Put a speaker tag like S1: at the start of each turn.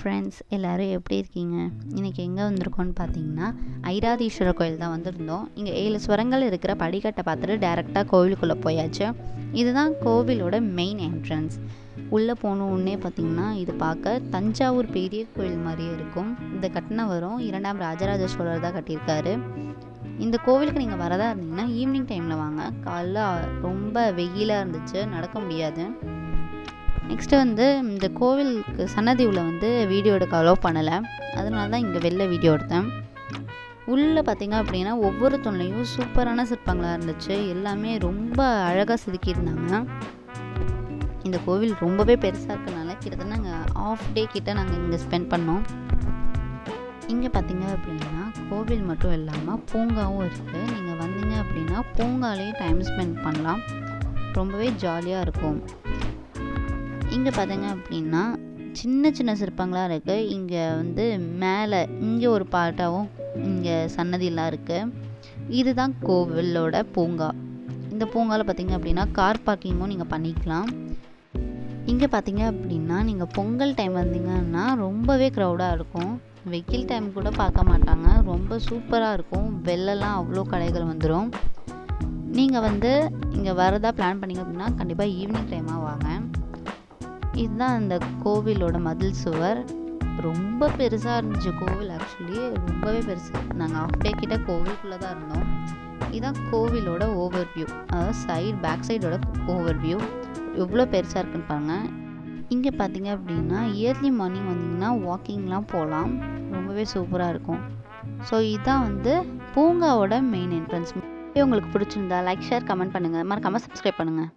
S1: Friends, எல்லோரும் எப்படி இருக்கீங்க? இன்றைக்கி எங்கே வந்திருக்கோன்னு பார்த்தீங்கன்னா, ஐராதீஸ்வரர் கோயில் தான் வந்திருந்தோம். இங்கே 7 ஸ்வரங்கள் இருக்கிற படிக்கட்டை பார்த்துட்டு டேரெக்டாக கோவிலுக்குள்ளே போயாச்சு. இதுதான் கோவிலோட மெயின் என்ட்ரன்ஸ். உள்ளே போனோடனே பார்த்திங்கன்னா, இது பார்க்க தஞ்சாவூர் பெரிய கோயில் மாதிரியே இருக்கும். இந்த கட்டினவரும் 2ஆம் ராஜராஜ சோழர் தான் கட்டியிருக்காரு. இந்த கோவிலுக்கு நீங்கள் வரதா இருந்தீங்கன்னா ஈவினிங் டைமில் வாங்க. காலைல ரொம்ப வெயிலாக இருந்துச்சு, நடக்க முடியாது. நெக்ஸ்ட்டு இந்த கோவிலுக்கு சன்னதியில் வீடியோ எடுக்க அலோவ் பண்ணலை. அதனால தான் இங்கே வெளில வீடியோ எடுத்தேன். உள்ளே பார்த்திங்க அப்படின்னா ஒவ்வொரு தூண்லையும் சூப்பரான சிற்பங்களாக இருந்துச்சு. எல்லாமே ரொம்ப அழகாக செதுக்கியிருந்தாங்க. இந்த கோவில் ரொம்பவே பெருசாக இருக்கனால கிட்டத்தட்ட நாங்கள் ஆஃப் டே கிட்ட நாங்கள் இங்கே ஸ்பெண்ட் பண்ணோம். இங்கே பார்த்திங்க அப்படின்னா கோவில் மட்டும் இல்லாமல் பூங்காவும் இருக்குது. நீங்கள் வந்தீங்க அப்படின்னா பூங்காலேயே டைம் ஸ்பெண்ட் பண்ணலாம். ரொம்பவே ஜாலியாக இருக்கும். இங்கே பார்த்தீங்க அப்படின்னா சின்ன சின்ன சிற்பங்களாக இருக்குது. இங்கே மேலே இங்கே ஒரு பாட்டாகவும் இங்கே சன்னதியெலாம் இருக்குது. இதுதான் கோவிலோட பூங்கா. இந்த பூங்காவில் பார்த்தீங்க அப்படின்னா கார் பார்க்கிங்கும் நீங்கள் பண்ணிக்கலாம். இங்கே பார்த்தீங்க அப்படின்னா நீங்கள் பொங்கல் டைம் வந்தீங்கன்னா ரொம்பவே க்ரௌடாக இருக்கும். வெயில் டைம் கூட பார்க்க மாட்டாங்க. ரொம்ப சூப்பராக இருக்கும். வெளிலலாம் அவ்வளோ கடைகள் வந்துடும். நீங்கள் இங்கே வரதா பிளான் பண்ணிங்க அப்படின்னா கண்டிப்பாக ஈவினிங் டைமாக வாங்க. இதுதான் அந்த கோவிலோட மதில் சுவர். ரொம்ப பெருசாக இருந்துச்சு கோவில். ஆக்சுவலி ரொம்பவே பெருசு. நாங்கள் ஆஃப் டே கிட்ட கோவிலுக்குள்ளே தான் இருந்தோம். இதுதான் கோவிலோட ஓவர் வியூ, அதாவது பேக் சைடோட ஓவர் வியூ. எவ்வளோ பெருசாக இருக்குன்னு பாருங்கள். இங்கே பார்த்தீங்க அப்படின்னா இயர்லி மார்னிங் வந்தீங்கன்னா வாக்கிங்லாம் போகலாம். ரொம்பவே சூப்பராக இருக்கும். ஸோ இதுதான் பூங்காவோட மெயின் என்ட்ரன்ஸ். உங்களுக்கு பிடிச்சிருந்தா லைக், ஷேர், கமெண்ட் பண்ணுங்கள். மறக்காமல் சப்ஸ்கிரைப் பண்ணுங்கள்.